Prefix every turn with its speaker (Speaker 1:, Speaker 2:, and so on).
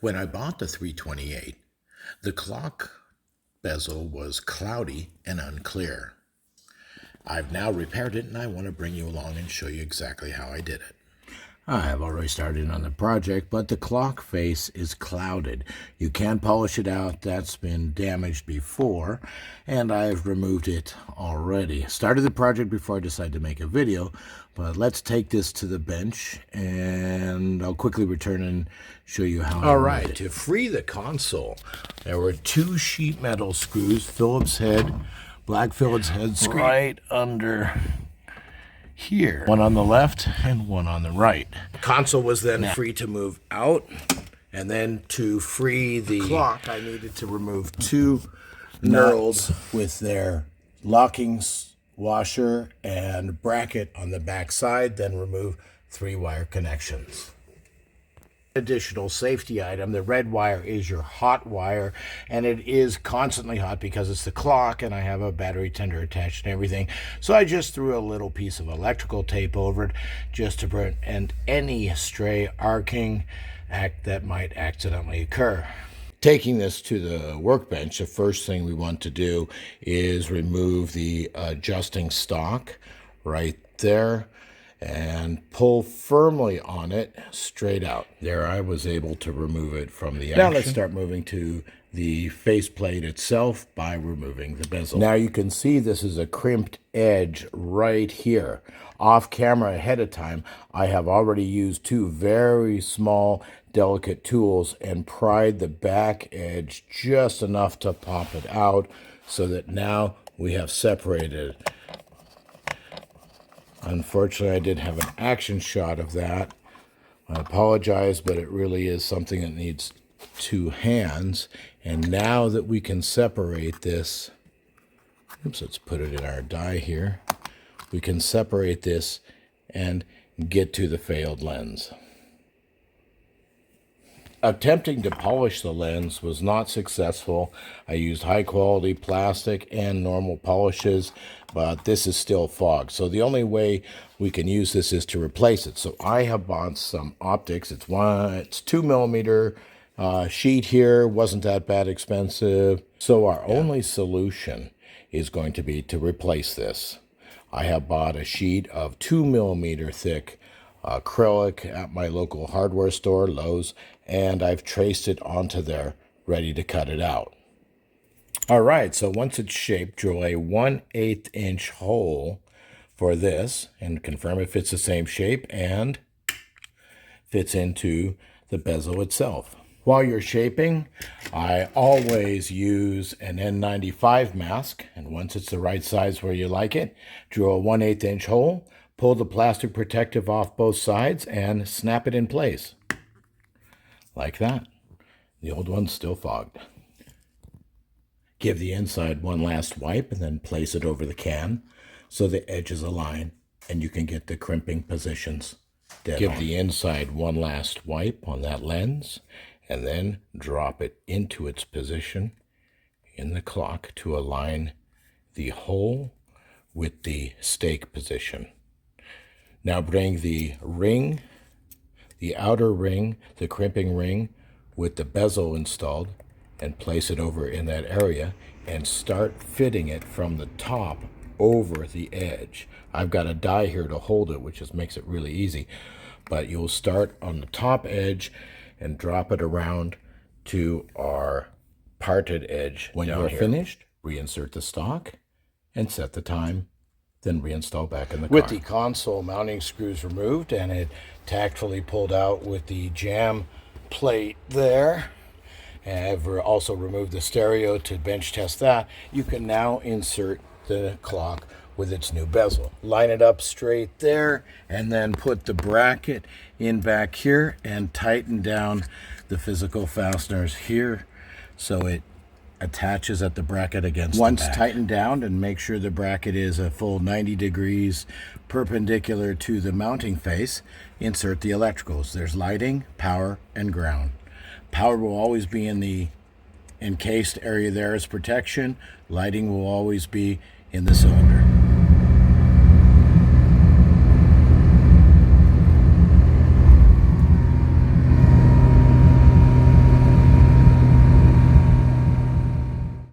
Speaker 1: When I bought the 328, the clock bezel was cloudy and unclear. I've now repaired it and I want to bring you along and show you exactly how I did it. I have already started on the project, but the clock face is clouded. You can polish it out. That's been damaged before, and I've removed it already. Started the project before I decided to make a video, but let's take this to the bench, and I'll quickly return and show you how I removed it. To free the console, there were two sheet metal screws, Phillips head, black Phillips head screw, right under here. One on the left and one on the right. Console was then free to move out, and then to free the clock, I needed to remove two knurls with their locking washer and bracket on the back side, then remove 3-wire connections. Additional safety item, the red wire is your hot wire, and it is constantly hot because it's the clock and I have a battery tender attached and everything. So I just threw a little piece of electrical tape over it just to prevent any stray arcing that might accidentally occur. Taking this to the workbench, the first thing we want to do is remove the adjusting stock right there and pull firmly on it straight out. There, I was able to remove it from the action. Now let's start moving to the faceplate itself by removing the bezel. Now you can see this is a crimped edge right here. Off camera ahead of time, I have already used two very small, delicate tools and pried the back edge just enough to pop it out so that now we have separated it. Unfortunately, I did have an action shot of that. I apologize, but it really is something that needs two hands. And now that we can separate this, let's put it in our die here. We can separate this and get to the failed lens. Attempting to polish the lens was not successful. I used high quality plastic and normal polishes, but this is still fogged. So the only way we can use this is to replace it. So I have bought some optics. It's 2mm sheet here. Wasn't that bad expensive. So our only solution is going to be to replace this. I have bought a sheet of 2mm thick acrylic at my local hardware store, Lowe's, and I've traced it onto there, ready to cut it out. All right, so once it's shaped, drill a 1/8 inch hole for this and confirm it fits the same shape and fits into the bezel itself. While you're shaping, I always use an N95 mask, and once it's the right size where you like it, drill a 1/8 inch hole, pull the plastic protective off both sides, and snap it in place. Like that. The old one's still fogged. Give the inside one last wipe and then place it over the can so the edges align and you can get the crimping positions dead on. Give the inside one last wipe on that lens and then drop it into its position in the clock to align the hole with the stake position. Now bring the ring, the outer ring, the crimping ring with the bezel installed and place it over in that area and start fitting it from the top over the edge. I've got a die here to hold it, which just makes it really easy. But you'll start on the top edge and drop it around to our parted edge. When you're finished, reinsert the stock and set the time, then reinstall back in the car. With the console mounting screws removed and it tactfully pulled out with the jam plate there, and I've also removed the stereo to bench test that, you can now insert the clock with its new bezel. Line it up straight there and then put the bracket in back here and tighten down the physical fasteners here so it attaches at the bracket against the back. Once tightened down, and make sure the bracket is a full 90 degrees perpendicular to the mounting face, insert the electricals. There's lighting, power, and ground. Power will always be in the encased area there as protection. Lighting will always be in the cylinder.